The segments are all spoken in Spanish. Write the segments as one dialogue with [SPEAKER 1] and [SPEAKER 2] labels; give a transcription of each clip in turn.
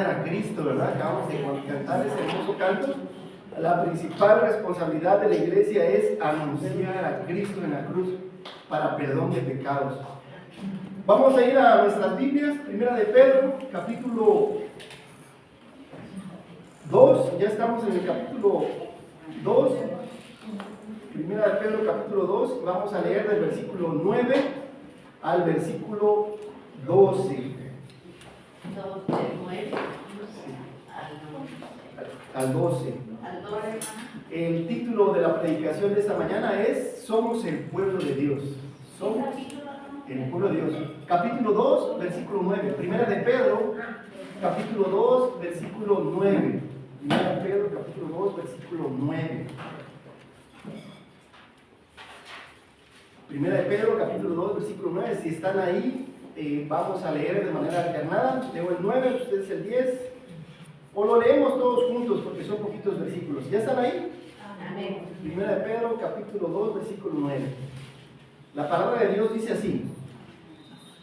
[SPEAKER 1] anunciar a Cristo, ¿verdad? Acabamos de cantar ese hermoso canto. La principal responsabilidad de la iglesia es anunciar a Cristo en la cruz para perdón de pecados. Vamos a ir a nuestras Biblias, Primera de Pedro, capítulo 2, ya estamos en el capítulo 2, Primera de Pedro, capítulo 2, vamos a leer del versículo 9 al versículo 12. Al 12. El título de la predicación de esta mañana es Somos el pueblo de Dios. Somos el pueblo de Dios. Capítulo 2, versículo 9. Primera de Pedro, capítulo 2, versículo 9. Primera de Pedro, capítulo 2, versículo 9. Primera de Pedro, capítulo 2, versículo 9. Si están ahí, vamos a leer de manera alternada. Leo el 9, ustedes el 10. O lo leemos todos juntos porque son poquitos versículos. ¿Ya están ahí?
[SPEAKER 2] Amén.
[SPEAKER 1] Primera de Pedro, capítulo 2, versículo 9. La palabra de Dios dice así.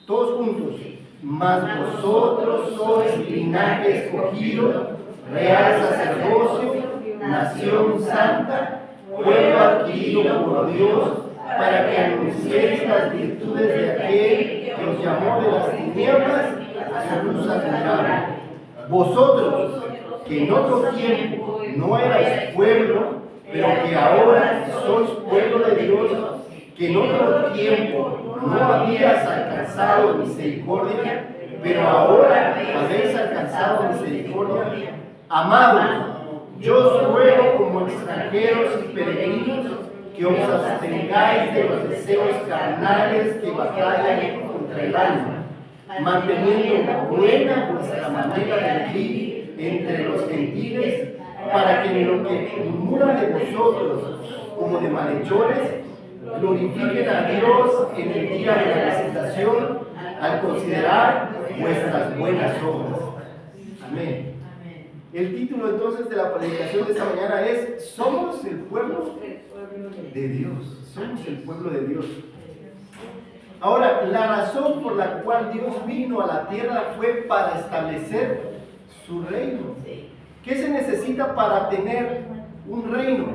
[SPEAKER 1] Todos juntos. Mas vosotros sois linaje escogido, real sacerdocio, nación santa, pueblo adquirido por Dios, para que anunciéis las virtudes de aquel que os llamó de las tinieblas a su luz admirable. Vosotros, que en otro tiempo no erais pueblo, pero que ahora sois pueblo de Dios, que en otro tiempo no habías alcanzado misericordia, pero ahora habéis alcanzado misericordia. Amados, yo os ruego como extranjeros y peregrinos que os abstengáis de los deseos carnales que batallan contra el alma, manteniendo buena vuestra manera de vivir entre los gentiles, para que en lo que murmuran de vosotros como de malhechores, glorifiquen a Dios en el día de la visitación, al considerar vuestras buenas obras. Amén. El título entonces de la predicación de esta mañana es Somos el pueblo de Dios. Somos el pueblo de Dios. Ahora, la razón por la cual Dios vino a la tierra fue para establecer su reino. ¿Qué se necesita para tener un reino?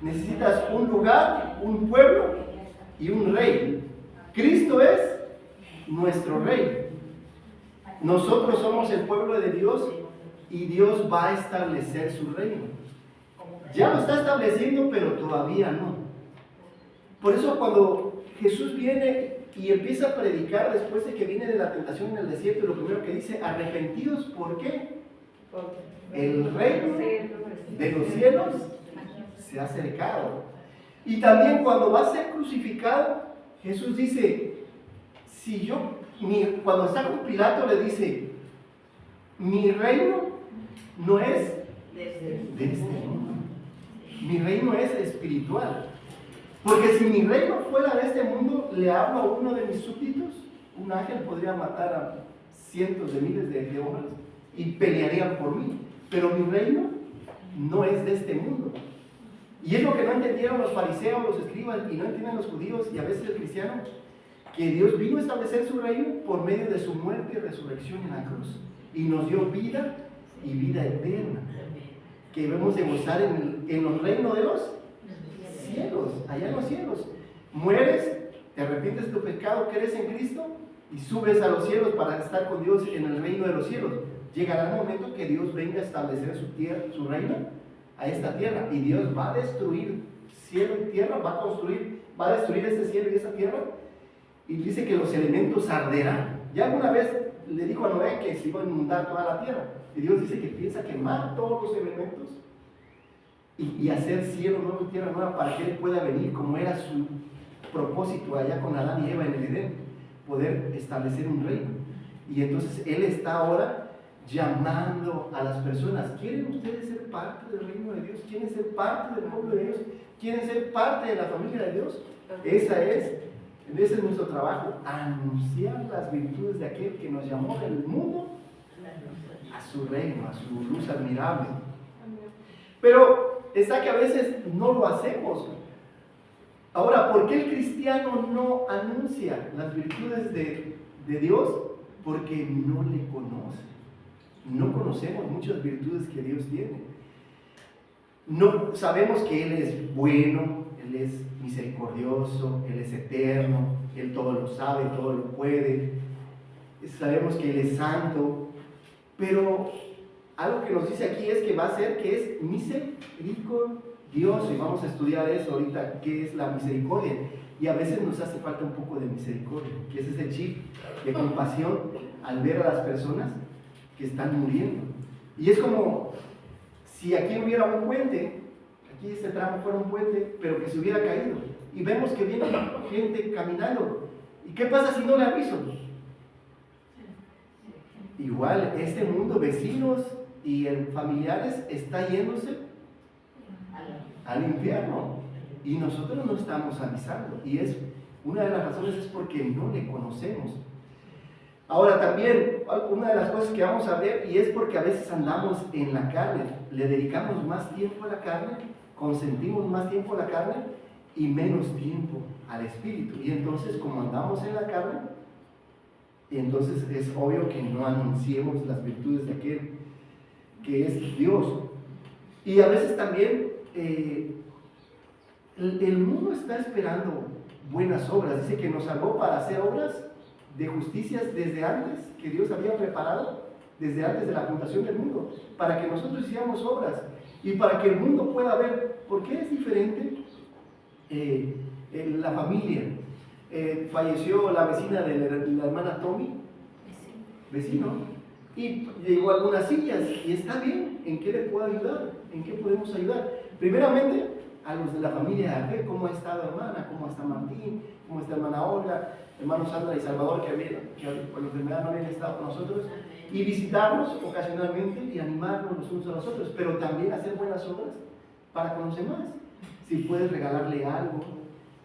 [SPEAKER 1] Necesitas un lugar, un pueblo y un rey. Cristo es nuestro rey. Nosotros somos el pueblo de Dios y Dios va a establecer su reino. Ya lo está estableciendo, pero todavía no. Por eso cuando Jesús viene y empieza a predicar después de que viene de la tentación en el desierto, lo primero que dice, arrepentidos, ¿por qué? El reino de los cielos se ha acercado. Y también cuando va a ser crucificado, Jesús dice, cuando está con Pilato le dice, mi reino no es de este mundo, mi reino es espiritual. Porque si mi reino fuera de este mundo, le hablo a uno de mis súbditos, un ángel podría matar a cientos de miles de hombres y pelearían por mí. Pero mi reino no es de este mundo. Y es lo que no entendieron los fariseos, los escribas, y no entienden los judíos y a veces el cristiano, que Dios vino a establecer su reino por medio de su muerte y resurrección en la cruz. Y nos dio vida y vida eterna, que debemos de gozar en los reinos de los cielos, allá en los cielos. Mueres, te arrepientes de tu pecado, crees en Cristo y subes a los cielos para estar con Dios en el reino de los cielos. Llegará el momento que Dios venga a establecer su reino a esta tierra y Dios va a destruir cielo y tierra, va a destruir este cielo y esta tierra y dice que los elementos arderán. Ya alguna vez le dijo a Noé que se iba a inundar toda la tierra y Dios dice que piensa quemar todos los elementos y hacer cielo nuevo y tierra nueva para que Él pueda venir como era su propósito allá con Adán y Eva en el Edén, poder establecer un reino. Y entonces Él está ahora llamando a las personas. ¿Quieren ustedes ser parte del reino de Dios? ¿Quieren ser parte del pueblo de Dios? ¿Quieren ser parte de la familia de Dios? Ese es nuestro trabajo, anunciar las virtudes de aquel que nos llamó del mundo a su reino, a su luz admirable. Pero está que a veces no lo hacemos. Ahora, ¿por qué el cristiano no anuncia las virtudes de Dios? Porque no le conoce. no conocemos muchas virtudes que Dios tiene. No sabemos que Él es bueno, Él es misericordioso, Él es eterno, Él todo lo sabe, todo lo puede. Sabemos que Él es santo, pero algo que nos dice aquí es que va a ser que es misericordioso, y vamos a estudiar eso ahorita, qué es la misericordia. Y a veces nos hace falta un poco de misericordia, que es ese chip de compasión al ver a las personas que están muriendo. Y es como si aquí hubiera un puente, aquí este tramo fuera un puente, pero que se hubiera caído, y vemos que viene gente caminando. ¿Y qué pasa si no le aviso? Igual, este mundo, vecinos y familiares, está yéndose al infierno. Y nosotros no estamos avisando. Y es una de las razones es porque no le conocemos. Ahora también, una de las cosas que vamos a ver, y es porque a veces andamos en la carne, le dedicamos más tiempo a la carne, consentimos más tiempo a la carne y menos tiempo al Espíritu. Y entonces, como andamos en la carne, entonces es obvio que no anunciemos las virtudes de aquel que es Dios. Y a veces también el mundo está esperando buenas obras. Dice que nos salvó para hacer obras de justicias desde antes, que Dios había preparado desde antes de la fundación del mundo, para que nosotros hiciéramos obras y para que el mundo pueda ver por qué es diferente la familia. Falleció la vecina de la hermana Tommy, vecino, y llegó a algunas sillas, y está bien. ¿En qué le puedo ayudar? ¿En qué podemos ayudar? Primeramente, a los de la familia de fe, cómo ha estado hermana, cómo está Martín, cómo está hermana Olga, hermanos Sandra y Salvador, que por la enfermedad no habían estado con nosotros, y visitarnos ocasionalmente y animarnos los unos a los otros, pero también hacer buenas obras para con los demás. Si puedes regalarle algo,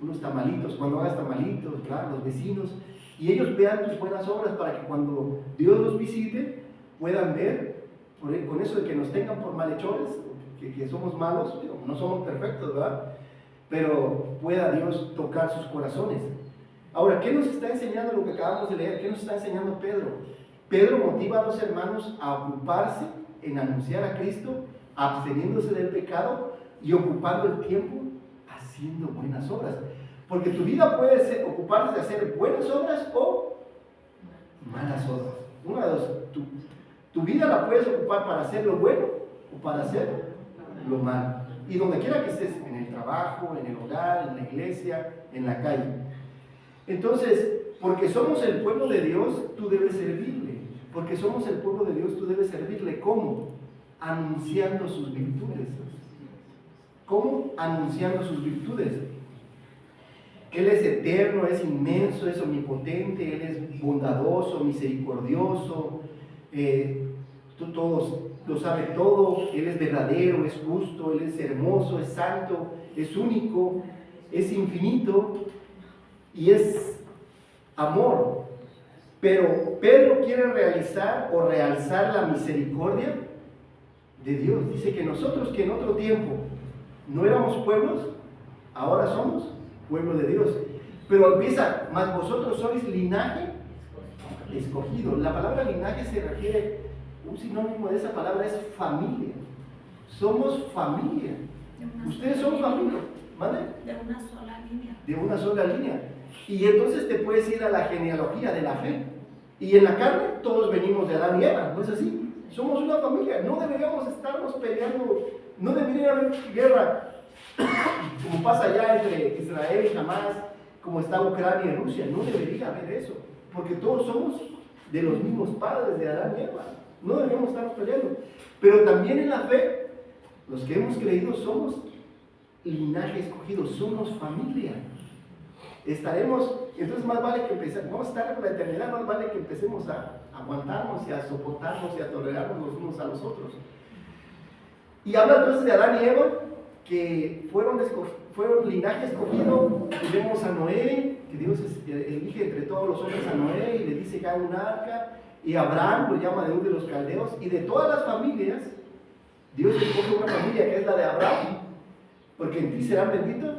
[SPEAKER 1] unos tamalitos, cuando hagas tamalitos, claro, los vecinos, y ellos vean tus buenas obras para que cuando Dios los visite puedan ver, con eso de que nos tengan por malhechores, que somos malos, no somos perfectos, ¿verdad? Pero pueda Dios tocar sus corazones. Ahora, ¿qué nos está enseñando lo que acabamos de leer? ¿Qué nos está enseñando Pedro? Pedro motiva a los hermanos a ocuparse en anunciar a Cristo, absteniéndose del pecado y ocupando el tiempo haciendo buenas obras. Porque tu vida puede ser ocuparse de hacer buenas obras o malas obras. Una de dos. Tu vida la puedes ocupar para hacer lo bueno o para hacer lo malo. Y donde quiera que estés, en el trabajo, en el hogar, en la iglesia, en la calle. Entonces, porque somos el pueblo de Dios, tú debes servirle. Porque somos el pueblo de Dios, tú debes servirle. ¿Cómo? Anunciando sus virtudes. ¿Cómo? Anunciando sus virtudes. Él es eterno, es inmenso, es omnipotente, Él es bondadoso, misericordioso, todos lo sabe todo. Él es verdadero, es justo, Él es hermoso, es santo, es único, es infinito y es amor. Pero Pedro quiere realizar o realzar la misericordia de Dios. Dice que nosotros, que en otro tiempo no éramos pueblos, ahora somos pueblo de Dios. Pero empieza, mas vosotros sois linaje escogido. La palabra linaje se refiere, un sinónimo de esa palabra es familia. Somos familia. Ustedes son familia, ¿vale?
[SPEAKER 2] De una sola línea.
[SPEAKER 1] De una sola línea. Y entonces te puedes ir a la genealogía de la fe. Y en la carne todos venimos de Adán y Eva, ¿no es así? Somos una familia. No deberíamos estarnos peleando, no debería haber guerra como pasa allá entre Israel y Hamas, como está Ucrania y Rusia. No debería haber eso, porque todos somos de los mismos padres de Adán y Eva. No deberíamos estarnos peleando. Pero también en la fe, los que hemos creído somos linaje escogido, somos familia. Estaremos, entonces más vale que empecemos, vamos a estar por la eternidad, más vale que empecemos a aguantarnos y a soportarnos y a tolerarnos los unos a los otros. Y habla entonces de Adán y Eva, que fueron linaje escogido. Y vemos a Noé, que Dios elige entre todos los hombres a Noé y le dice que haga un arca, y Abraham lo llama de Ur de los Caldeos, y de todas las familias, Dios escoge una familia que es la de Abraham, porque en ti serán benditas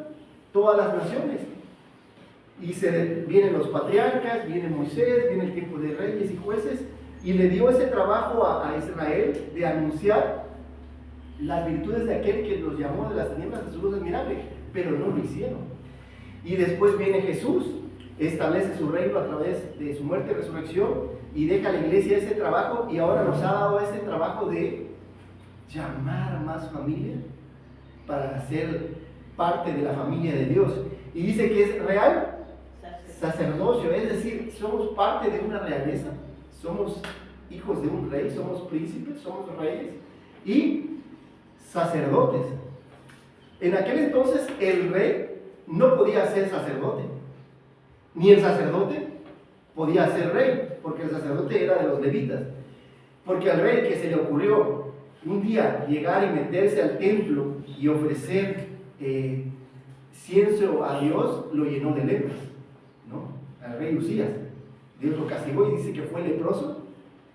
[SPEAKER 1] todas las naciones. Y vienen los patriarcas, viene Moisés, viene el tiempo de reyes y jueces, y le dio ese trabajo a Israel de anunciar las virtudes de aquel que los llamó de las tinieblas a su luz admirable, pero no lo hicieron. Y después viene Jesús, establece su reino a través de su muerte y resurrección, y deja a la iglesia ese trabajo, y ahora nos ha dado ese trabajo de llamar a más familia para ser parte de la familia de Dios. Y dice que es real sacerdocio, es decir, somos parte de una realeza, somos hijos de un rey, somos príncipes, somos reyes y sacerdotes. En aquel entonces el rey no podía ser sacerdote, ni el sacerdote podía ser rey, porque el sacerdote era de los levitas. Porque al rey que se le ocurrió un día llegar y meterse al templo y ofrecer incienso a Dios, lo llenó de lepra, ¿no? Al rey Usías. Dios lo castigó y dice que fue leproso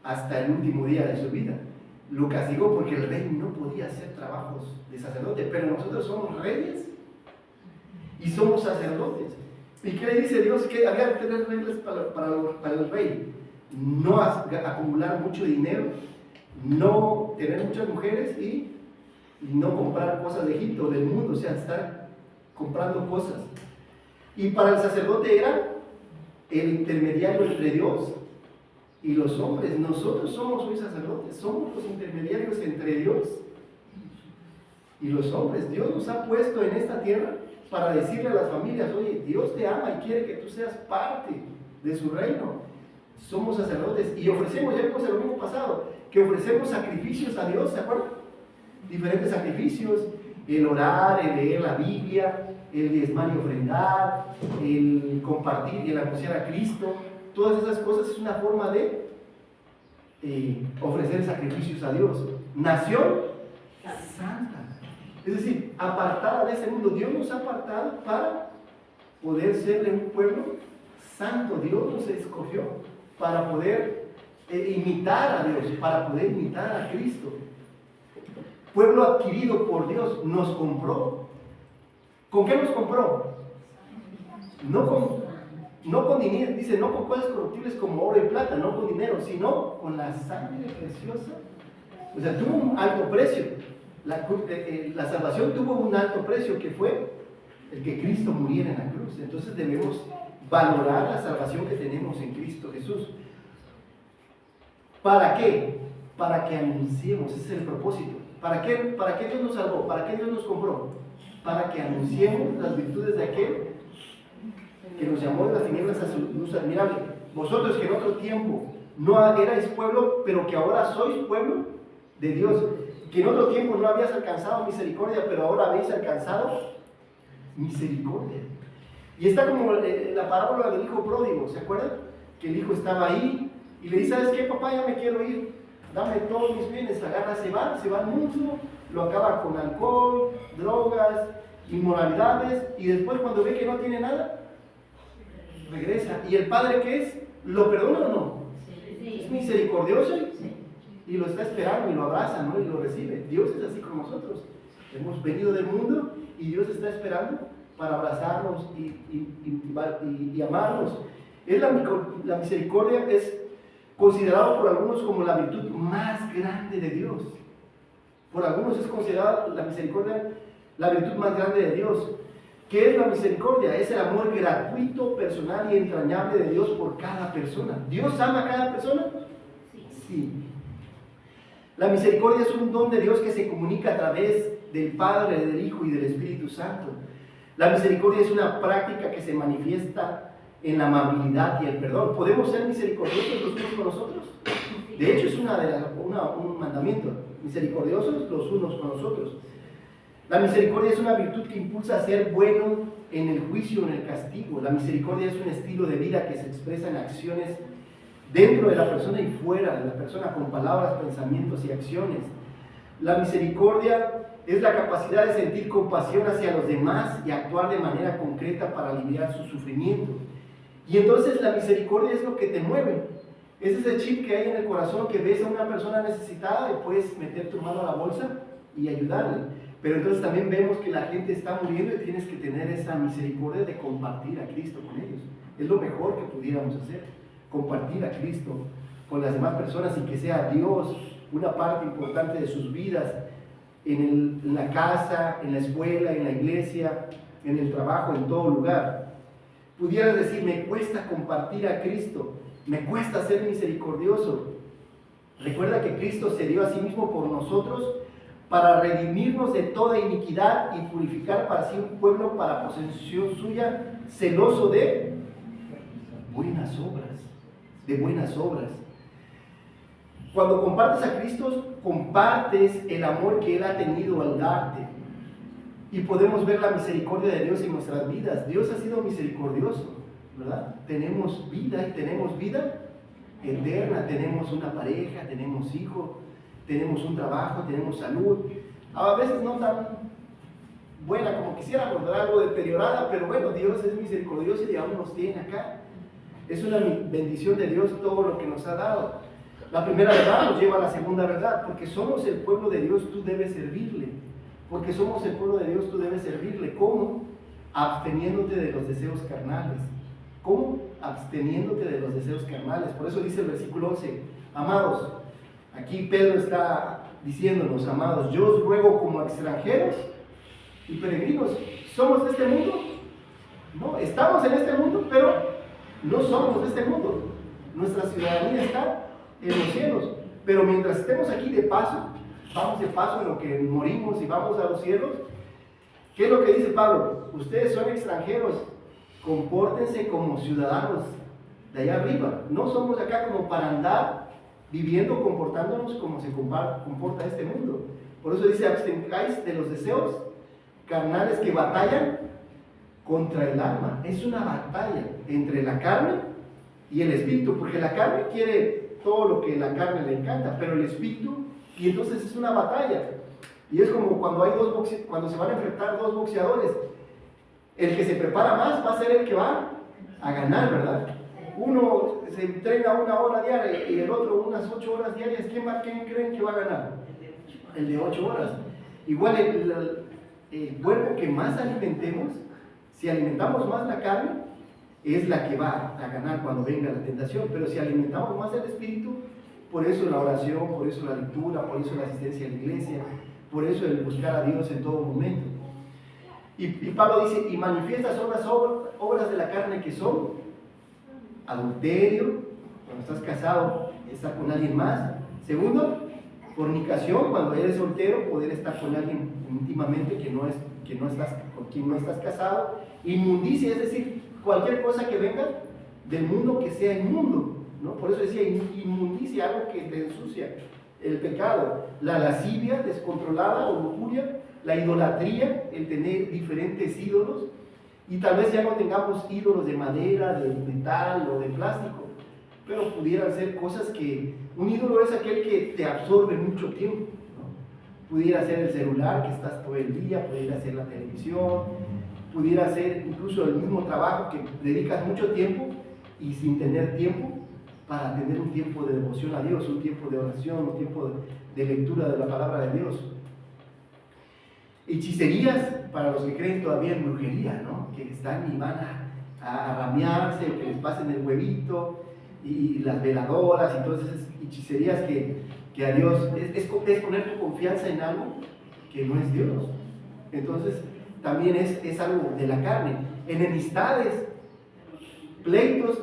[SPEAKER 1] hasta el último día de su vida. Lo castigó porque el rey no podía hacer trabajos de sacerdote, pero nosotros somos reyes y somos sacerdotes. ¿Y qué le dice Dios? Que había que tener reglas para el rey. No acumular mucho dinero, no tener muchas mujeres y no comprar cosas de Egipto, del mundo, o sea, estar comprando cosas. Y para el sacerdote era el intermediario entre Dios y los hombres. Nosotros somos hoy sacerdotes, somos los intermediarios entre Dios y los hombres. Dios nos ha puesto en esta tierra para decirle a las familias: oye, Dios te ama y quiere que tú seas parte de su reino. Somos sacerdotes y ofrecemos, ya vimos el domingo pasado, que ofrecemos sacrificios a Dios, ¿se acuerdan? Diferentes sacrificios: el orar, el leer la Biblia, el diezmar y ofrendar, el compartir y el anunciar a Cristo. Todas esas cosas es una forma de ofrecer sacrificios a Dios. Nación santa, es decir, apartada de ese mundo. Dios nos ha apartado para poder serle un pueblo santo. Dios nos escogió para poder imitar a Dios, para poder imitar a Cristo. Pueblo adquirido por Dios, nos compró. ¿Con qué nos compró? No con dinero, dice, no con cosas corruptibles como oro y plata, no con dinero, sino con la sangre preciosa. O sea, tuvo un alto precio. La salvación tuvo un alto precio, que fue el que Cristo muriera en la cruz. Entonces debemos valorar la salvación que tenemos en Cristo Jesús. ¿Para qué? Para que anunciemos, ese es el propósito. ¿Para qué Dios nos salvó? ¿Para qué Dios nos compró? Para que anunciemos las virtudes de aquel que nos llamó de las tinieblas a su luz admirable. Vosotros que en otro tiempo no erais pueblo, pero que ahora sois pueblo de Dios, que en otro tiempo no habías alcanzado misericordia, pero ahora habéis alcanzado misericordia. Y está como la parábola del hijo pródigo, ¿se acuerdan? Que el hijo estaba ahí y le dice: ¿sabes qué, papá? Ya me quiero ir, dame todos mis bienes. Agarra, se va al mundo, lo acaba con alcohol, drogas, inmoralidades, y después, cuando ve que no tiene nada, regresa. ¿Y el padre qué es? ¿Lo perdona o no? Sí. Es misericordioso y lo está esperando y lo abraza, ¿no? Y lo recibe. Dios es así con nosotros. Hemos venido del mundo y Dios está esperando para abrazarnos y amarnos. La misericordia es considerado por algunos como la virtud más grande de Dios. Por algunos es considerada la misericordia la virtud más grande de Dios. ¿Qué es la misericordia? Es el amor gratuito, personal y entrañable de Dios por cada persona. ¿Dios ama a cada persona? Sí. La misericordia es un don de Dios que se comunica a través del Padre, del Hijo y del Espíritu Santo. La misericordia es una práctica que se manifiesta en la amabilidad y el perdón. ¿Podemos ser misericordiosos los unos con los otros? De hecho, es un mandamiento. Misericordiosos los unos con los otros. La misericordia es una virtud que impulsa a ser bueno en el juicio o en el castigo. La misericordia es un estilo de vida que se expresa en acciones dentro de la persona y fuera de la persona, con palabras, pensamientos y acciones. La misericordia es la capacidad de sentir compasión hacia los demás y actuar de manera concreta para aliviar su sufrimiento. Y entonces la misericordia es lo que te mueve. Es ese chip que hay en el corazón, que ves a una persona necesitada y puedes meter tu mano a la bolsa y ayudarle. Pero entonces también vemos que la gente está muriendo y tienes que tener esa misericordia de compartir a Cristo con ellos. Es lo mejor que pudiéramos hacer, compartir a Cristo con las demás personas y que sea Dios una parte importante de sus vidas, en la casa, en la escuela, en la iglesia, en el trabajo, en todo lugar. Pudieras decir, me cuesta compartir a Cristo, me cuesta ser misericordioso. Recuerda que Cristo se dio a sí mismo por nosotros para redimirnos de toda iniquidad y purificar para sí un pueblo para posesión suya, celoso de buenas obras, de buenas obras. Cuando compartes a Cristo, compartes el amor que Él ha tenido al darte. Y podemos ver la misericordia de Dios en nuestras vidas. Dios ha sido misericordioso, ¿verdad? Tenemos vida y tenemos vida eterna. Tenemos una pareja, tenemos hijos, tenemos un trabajo, tenemos salud. A veces no tan buena como quisiéramos, ¿verdad? Algo deteriorada, pero bueno, Dios es misericordioso y aún nos tiene acá. Es una bendición de Dios todo lo que nos ha dado. La primera verdad nos lleva a la segunda verdad, porque somos el pueblo de Dios, tú debes servirle. Porque somos el pueblo de Dios, tú debes servirle. ¿Cómo? Absteniéndote de los deseos carnales. ¿Cómo? Absteniéndote de los deseos carnales. Por eso dice el versículo 11, amados, aquí Pedro está diciéndonos, amados, yo os ruego como extranjeros y peregrinos. ¿Somos de este mundo? No, estamos en este mundo, pero no somos de este mundo. Nuestra ciudadanía está en los cielos, pero mientras estemos aquí de paso, vamos de paso en lo que morimos y vamos a los cielos. ¿Qué es lo que dice Pablo? Ustedes son extranjeros, compórtense como ciudadanos de allá arriba. No somos de acá como para andar viviendo, comportándonos como se comporta este mundo. Por eso dice, abstengáis de los deseos carnales que batallan contra el alma. Es una batalla entre la carne y el espíritu, porque la carne quiere todo lo que la carne le encanta, pero el espíritu, y entonces es una batalla. Y es como cuando hay cuando se van a enfrentar dos boxeadores, el que se prepara más va a ser el que va a ganar, ¿verdad? Uno se entrena 1 hora diaria y el otro unas 8 horas diarias. ¿Quién creen que va a ganar? El de 8 horas. Igual el cuerpo que más alimentemos, si alimentamos más la carne, es la que va a ganar cuando venga la tentación. Pero si alimentamos más el espíritu, por eso la oración, por eso la lectura, por eso la asistencia a la iglesia, por eso el buscar a Dios en todo momento. Y Pablo dice, y manifiestas son las obras de la carne que son adulterio, cuando estás casado, estar con alguien más. Segundo, fornicación, cuando eres soltero, poder estar con alguien íntimamente con quien no estás casado. Inmundicia, es decir, cualquier cosa que venga del mundo que sea inmundo, ¿no? Por eso decía inmundicia, algo que te ensucia. El pecado, la lascivia descontrolada o lujuria, la idolatría, el tener diferentes ídolos, y tal vez ya no tengamos ídolos de madera, de metal o de plástico, pero pudieran ser cosas que, un ídolo es aquel que te absorbe mucho tiempo, ¿no? Pudiera ser el celular, que estás todo el día, pudiera ser la televisión, pudiera ser incluso el mismo trabajo que dedicas mucho tiempo y sin tener tiempo para tener un tiempo de devoción a Dios, un tiempo de oración, un tiempo de lectura de la palabra de Dios. Hechicerías, para los que creen todavía en brujería, ¿no? Que están y van a ramearse, que les pasen el huevito, y las veladoras, y todas esas hechicerías que a Dios, es poner tu confianza en algo que no es Dios. Entonces, también es algo de la carne. Enemistades, pleitos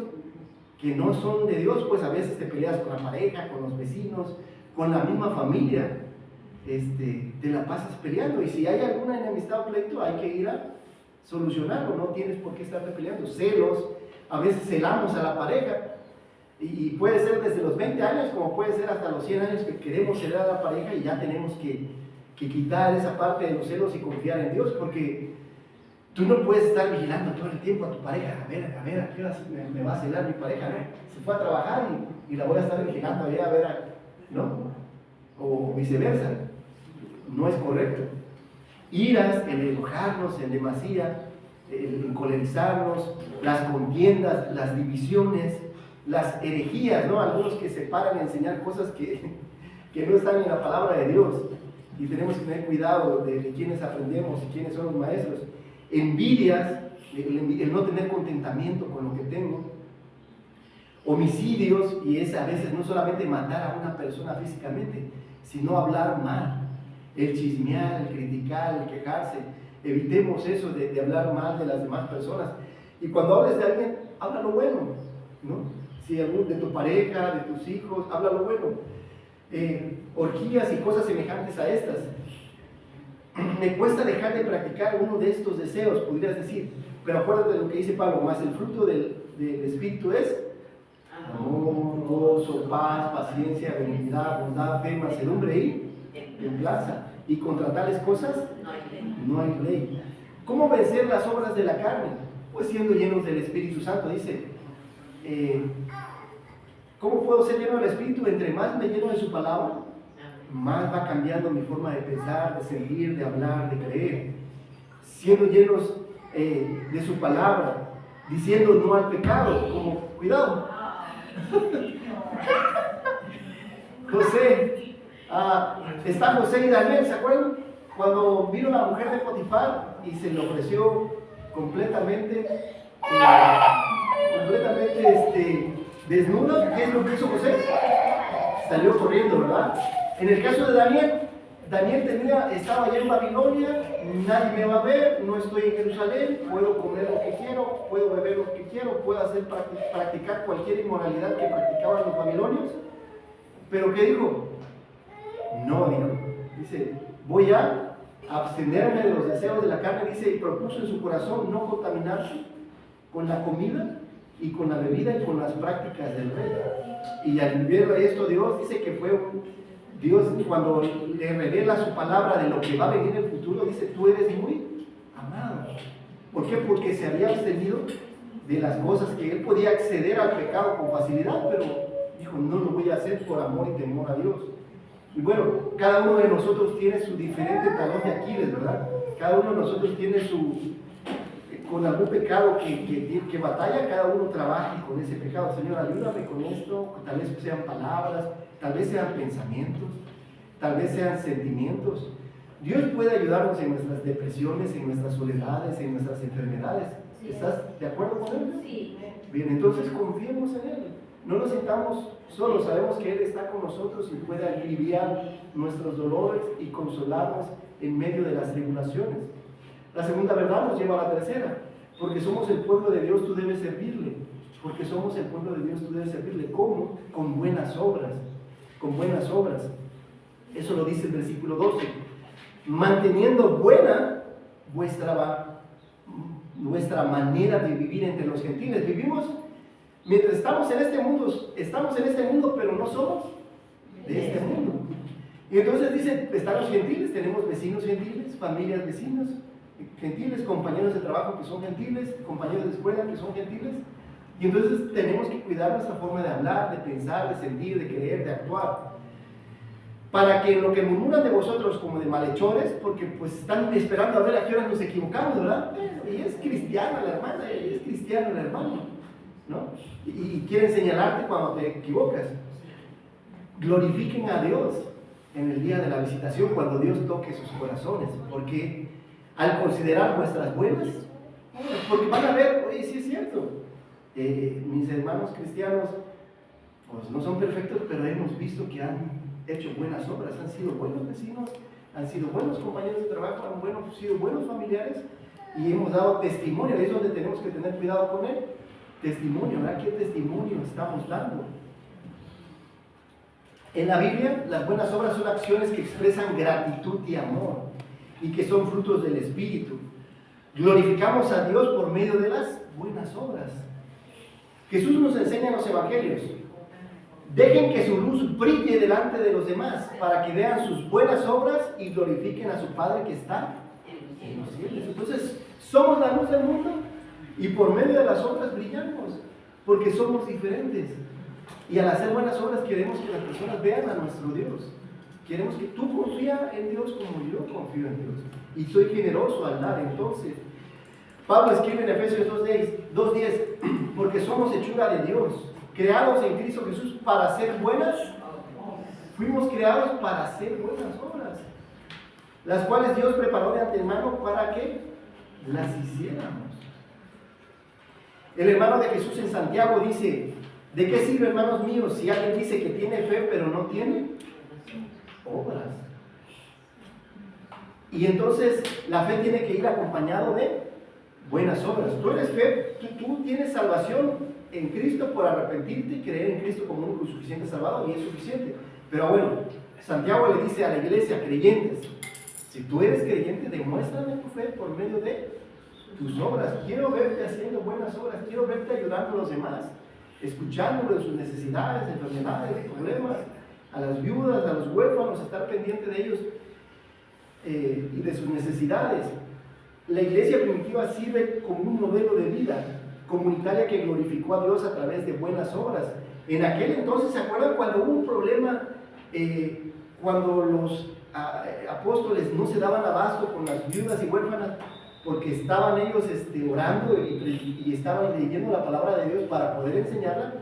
[SPEAKER 1] que no son de Dios, pues a veces te peleas con la pareja, con los vecinos, con la misma familia. Te la pasas peleando, y si hay alguna enemistad o pleito, hay que ir a solucionarlo, no tienes por qué estarte peleando. Celos, a veces celamos a la pareja, y puede ser desde los 20 años como puede ser hasta los 100 años que queremos celar a la pareja, y ya tenemos que quitar esa parte de los celos y confiar en Dios, porque tú no puedes estar vigilando todo el tiempo a tu pareja. A ver, ¿a qué hora me va a celar mi pareja? ¿No? Se fue a trabajar y la voy a estar vigilando allá, a ver, ¿no? O viceversa. No es correcto. Iras, el enojarnos en demasía, el encolerizarnos, las contiendas, las divisiones, las herejías, ¿no? Algunos que se paran a enseñar cosas que no están en la palabra de Dios, y tenemos que tener cuidado de quiénes aprendemos y quiénes son los maestros. Envidias, el no tener contentamiento con lo que tengo, homicidios, y es a veces no solamente matar a una persona físicamente, sino hablar mal, el chismear, el criticar, el quejarse. Evitemos eso de hablar mal de las demás personas. Y cuando hables de alguien, habla lo bueno, ¿no? Si algún de tu pareja, de tus hijos, habla lo bueno. Orgías y cosas semejantes a estas. Me cuesta dejar de practicar uno de estos deseos, podrías decir, pero acuérdate de lo que dice Pablo, más el fruto del Espíritu es amor, gozo, paz, paciencia, benignidad, bondad, fe, mansedumbre y templanza. Y contra tales cosas no hay ley. ¿Cómo vencer las obras de la carne? Pues siendo llenos del Espíritu Santo. Dice, ¿cómo puedo ser lleno del Espíritu? Entre más me lleno de su palabra, más va cambiando mi forma de pensar, de sentir, de hablar, de creer. Siendo llenos de su palabra, diciendo no al pecado, como, cuidado. José, está José y Daniel, ¿se acuerdan? Cuando vino la mujer de Potifar y se le ofreció completamente desnuda, ¿qué es lo que hizo José? Salió corriendo, ¿verdad? En el caso de Daniel, estaba allá en Babilonia, nadie me va a ver, no estoy en Jerusalén, puedo comer lo que quiero, puedo beber lo que quiero, puedo practicar cualquier inmoralidad que practicaban los babilonios. Pero ¿qué dijo? No, dice, voy a abstenerme de los deseos de la carne, dice, y propuso en su corazón no contaminarse con la comida y con la bebida y con las prácticas del rey. Y al ver esto, Dios dice que Dios cuando le revela su palabra de lo que va a venir en el futuro, dice, tú eres muy amado. ¿Por qué? Porque se había abstenido de las cosas que él podía acceder al pecado con facilidad, pero dijo, no lo voy a hacer por amor y temor a Dios. Y bueno, cada uno de nosotros tiene su diferente talón de Aquiles, ¿verdad? Cada uno de nosotros tiene con algún pecado que batalla, cada uno trabaja con ese pecado. Señor, ayúdame con esto, tal vez sean palabras, tal vez sean pensamientos, tal vez sean sentimientos. Dios puede ayudarnos en nuestras depresiones, en nuestras soledades, en nuestras enfermedades. ¿Estás de acuerdo con Él?
[SPEAKER 2] Sí.
[SPEAKER 1] Bien, entonces confiemos en Él. No nos sintamos solos, sabemos que Él está con nosotros y puede aliviar nuestros dolores y consolarnos en medio de las tribulaciones. La segunda verdad nos lleva a la tercera. Porque somos el pueblo de Dios, tú debes servirle. Porque somos el pueblo de Dios, tú debes servirle. ¿Cómo? Con buenas obras. Con buenas obras. Eso lo dice el versículo 12. Manteniendo buena vuestra manera de vivir entre los gentiles. Vivimos, mientras estamos en este mundo, pero no somos de este mundo. Y entonces dice, están los gentiles, tenemos vecinos gentiles, familias vecinos gentiles, compañeros de trabajo que son gentiles, compañeros de escuela que son gentiles. Y entonces tenemos que cuidar nuestra forma de hablar, de pensar, de sentir, de creer, de actuar. Para que en lo que murmuran de vosotros como de malhechores, porque pues están esperando a ver a qué hora nos equivocamos, ¿verdad? Y es cristiana la hermana, y es cristiano el hermano, ¿no? Y quieren señalarte cuando te equivocas. Glorifiquen a Dios en el día de la visitación, cuando Dios toque sus corazones, porque al considerar vuestras buenas, porque van a ver, oye, sí es cierto, mis hermanos cristianos pues no son perfectos, pero hemos visto que han hecho buenas obras, han sido buenos vecinos, han sido buenos compañeros de trabajo, han sido buenos familiares, y hemos dado testimonio. Ahí es donde tenemos que tener cuidado con él. Testimonio, ¿verdad? ¿Qué testimonio estamos dando? En la Biblia, las buenas obras son acciones que expresan gratitud y amor, y que son frutos del Espíritu. Glorificamos a Dios por medio de las buenas obras. Jesús nos enseña en los evangelios: dejen que su luz brille delante de los demás, para que vean sus buenas obras y glorifiquen a su Padre que está en los cielos. Entonces, somos la luz del mundo, y por medio de las obras brillamos, porque somos diferentes. Y al hacer buenas obras queremos que las personas vean a nuestro Dios. Queremos que tú confíes en Dios como yo confío en Dios. Y soy generoso al dar. Entonces, Pablo escribe en Efesios 2:10, porque somos hechura de Dios, creados en Cristo Jesús para hacer buenas. Fuimos creados para hacer buenas obras, las cuales Dios preparó de antemano para que las hiciéramos. El hermano de Jesús en Santiago dice: ¿De qué sirve, hermanos míos, si alguien dice que tiene fe pero no tiene obras? Y entonces la fe tiene que ir acompañado de buenas obras. Tú eres fe, tú tienes salvación en Cristo por arrepentirte y creer en Cristo como único y suficiente Salvador, y es suficiente. Pero bueno, Santiago le dice a la iglesia, creyentes, si tú eres creyente, demuéstrame tu fe por medio de tus obras. Quiero verte haciendo buenas obras, quiero verte ayudando a los demás, escuchándolo en sus necesidades, enfermedades, problemas, a las viudas, a los huérfanos, estar pendiente de ellos y de sus necesidades. La iglesia primitiva sirve como un modelo de vida comunitaria que glorificó a Dios a través de buenas obras. En aquel entonces, ¿se acuerdan cuando hubo un problema? Cuando los apóstoles no se daban abasto con las viudas y huérfanas, porque estaban ellos orando y estaban leyendo la palabra de Dios para poder enseñarla,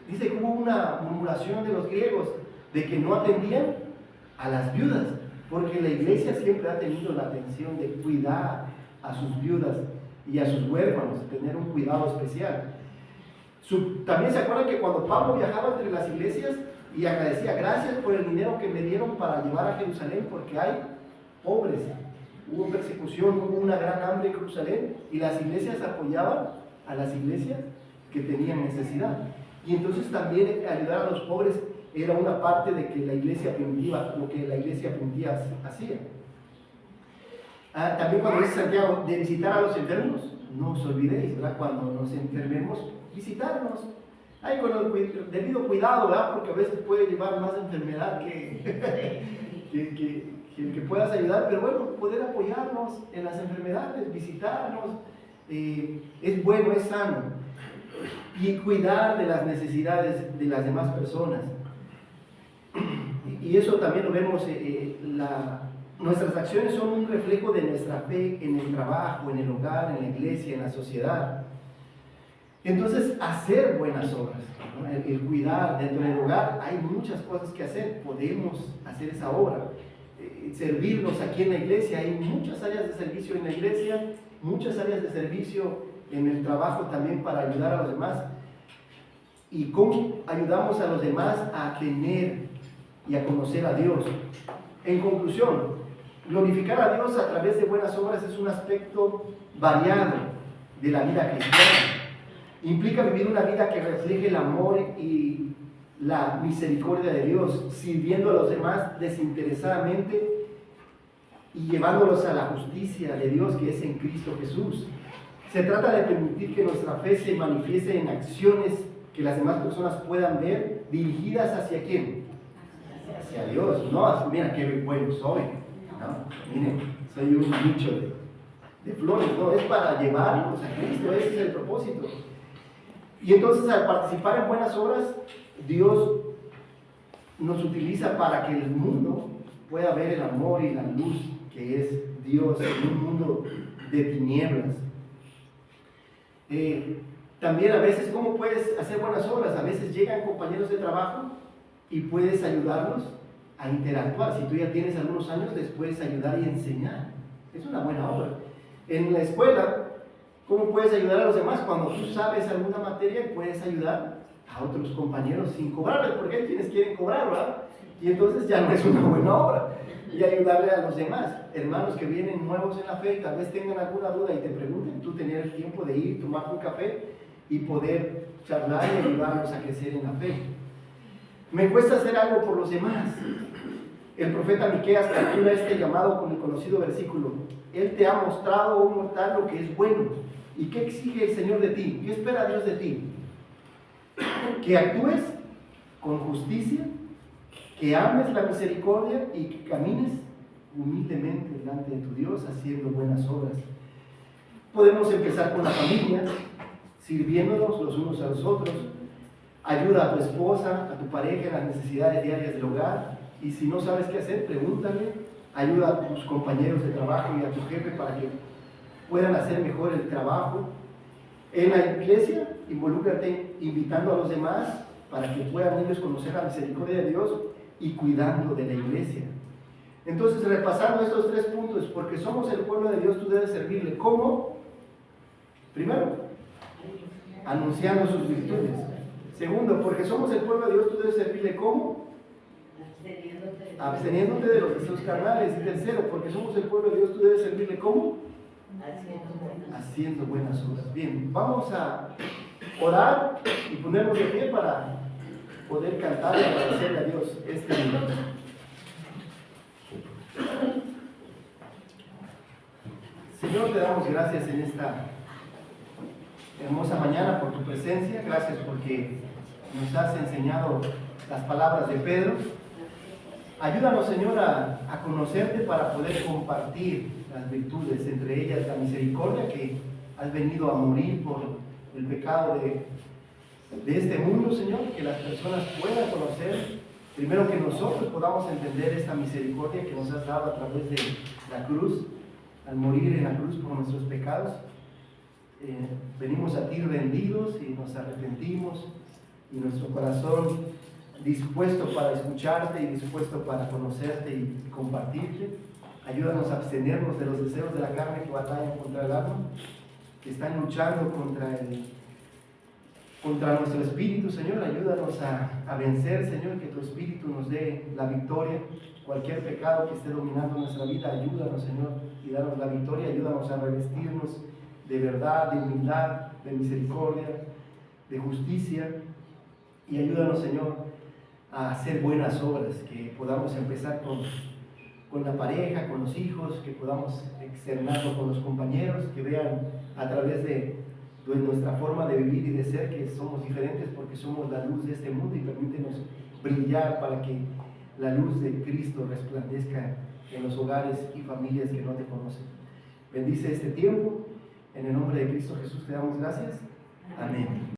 [SPEAKER 1] dice que hubo una murmuración de los griegos de que no atendían a las viudas, porque la iglesia siempre ha tenido la atención de cuidar a sus viudas y a sus huérfanos, tener un cuidado especial. También se acuerdan que cuando Pablo viajaba entre las iglesias y agradecía, gracias por el dinero que me dieron para llevar a Jerusalén, porque hay pobres, hubo persecución, hubo una gran hambre en Jerusalén, y las iglesias apoyaban a las iglesias que tenían necesidad. Y entonces también ayudar a los pobres era una parte de que la iglesia primitiva, lo que la iglesia primitiva hacía. También cuando dice Santiago de visitar a los enfermos, no os olvidéis, ¿verdad? Cuando nos enfermemos, visitarnos. Hay con el debido cuidado, ¿verdad? Porque a veces puede llevar más enfermedad que puedas ayudar, pero bueno, poder apoyarnos en las enfermedades, visitarnos, es bueno, es sano. Y cuidar de las necesidades de las demás personas. Y eso también lo vemos, nuestras acciones son un reflejo de nuestra fe en el trabajo, en el hogar, en la iglesia, en la sociedad. Entonces, hacer buenas obras, ¿no? El cuidar dentro del hogar, hay muchas cosas que hacer, podemos hacer esa obra. Servirnos aquí en la iglesia, hay muchas áreas de servicio en la iglesia, muchas áreas de servicio en el trabajo también para ayudar a los demás. Y cómo ayudamos a los demás a tener y a conocer a Dios. En conclusión, glorificar a Dios a través de buenas obras es un aspecto variado de la vida cristiana. Implica vivir una vida que refleje el amor y la misericordia de Dios, sirviendo a los demás desinteresadamente y llevándolos a la justicia de Dios que es en Cristo Jesús. Se trata de permitir que nuestra fe se manifieste en acciones que las demás personas puedan ver, dirigidas hacia ¿quién? Hacia Dios. No, mira qué bueno soy. No, miren, soy un nicho de flores. No, es para llevarlos a Cristo, ese es el propósito. Y entonces, al participar en buenas obras, Dios nos utiliza para que el mundo pueda ver el amor y la luz que es Dios en un mundo de tinieblas. También a veces, ¿cómo puedes hacer buenas obras? A veces llegan compañeros de trabajo y puedes ayudarlos a interactuar. Si tú ya tienes algunos años, les puedes ayudar y enseñar. Es una buena obra. En la escuela, ¿cómo puedes ayudar a los demás? Cuando tú sabes alguna materia, puedes ayudar a otros compañeros sin cobrarles, porque hay quienes quieren cobrar, ¿verdad? Y entonces ya no es una buena obra. Y ayudarle a los demás, hermanos que vienen nuevos en la fe y tal vez tengan alguna duda y te pregunten, tú tener el tiempo de ir, tomar un café y poder charlar y ayudarlos a crecer en la fe. Me cuesta hacer algo por los demás. El profeta Miqueas calcula este llamado con el conocido versículo: Él te ha mostrado, oh mortal, lo que es bueno. ¿Y qué exige el Señor de ti? ¿Qué espera Dios de ti? Que actúes con justicia, que ames la misericordia y que camines humildemente delante de tu Dios haciendo buenas obras. Podemos empezar con la familia, sirviéndonos los unos a los otros. Ayuda a tu esposa, a tu pareja en las necesidades diarias del hogar, y si no sabes qué hacer, pregúntale. Ayuda a tus compañeros de trabajo y a tu jefe para que puedan hacer mejor el trabajo. En la iglesia, involúcrate invitando a los demás para que puedan ellos conocer la misericordia de Dios y cuidando de la iglesia. Entonces, repasando estos 3 puntos, porque somos el pueblo de Dios, tú debes servirle. ¿Cómo? Primero, anunciando sus virtudes. Segundo, porque somos el pueblo de Dios, tú debes servirle ¿cómo? Absteniéndote de los deseos carnales. Y tercero, porque somos el pueblo de Dios, tú debes servirle ¿cómo? Haciendo buenas obras. Bien, vamos a orar y ponernos de pie para poder cantar y agradecerle a Dios este minuto. Señor, te damos gracias en esta hermosa mañana por tu presencia. Gracias porque nos has enseñado las palabras de Pedro. Ayúdanos, Señor, a conocerte para poder compartir las virtudes, entre ellas la misericordia, que has venido a morir por el pecado de este mundo, Señor, que las personas puedan conocer, primero que nosotros podamos entender esta misericordia que nos has dado a través de la cruz, al morir en la cruz por nuestros pecados. Venimos a ti rendidos y nos arrepentimos, y nuestro corazón dispuesto para escucharte y dispuesto para conocerte y compartirte. Ayúdanos a abstenernos de los deseos de la carne que batallan contra el alma, que están luchando contra nuestro espíritu, Señor. Ayúdanos a vencer, Señor, que tu espíritu nos dé la victoria. Cualquier pecado que esté dominando nuestra vida, ayúdanos, Señor, y danos la victoria. Ayúdanos a revestirnos de verdad, de humildad, de misericordia, de justicia. Y ayúdanos, Señor, a hacer buenas obras, que podamos empezar con la pareja, con los hijos, que podamos externarlo con los compañeros, que vean a través de nuestra forma de vivir y de ser que somos diferentes porque somos la luz de este mundo, y permítenos brillar para que la luz de Cristo resplandezca en los hogares y familias que no te conocen. Bendice este tiempo, en el nombre de Cristo Jesús te damos gracias. Amén.